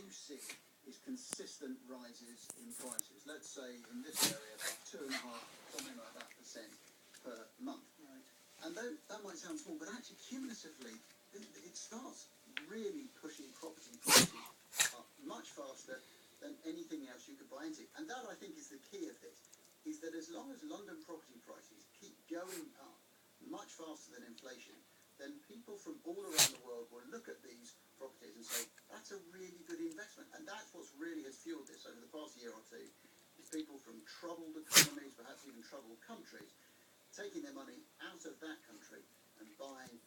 you see is consistent rises in prices. Let's say in this area, 2.5%, something like that, per month. Right. And that might sound small, but actually cumulatively, it starts really pushing property prices up much faster than anything else you could buy into. And that, I think, is the key of this, is that as long as London property prices keep going up much faster than inflation, then people from all around the world will look at these properties and say, that's a really good investment. And that's what's really has fueled this over the past year or two, is people from troubled economies, perhaps even troubled countries, taking their money out of that country and buying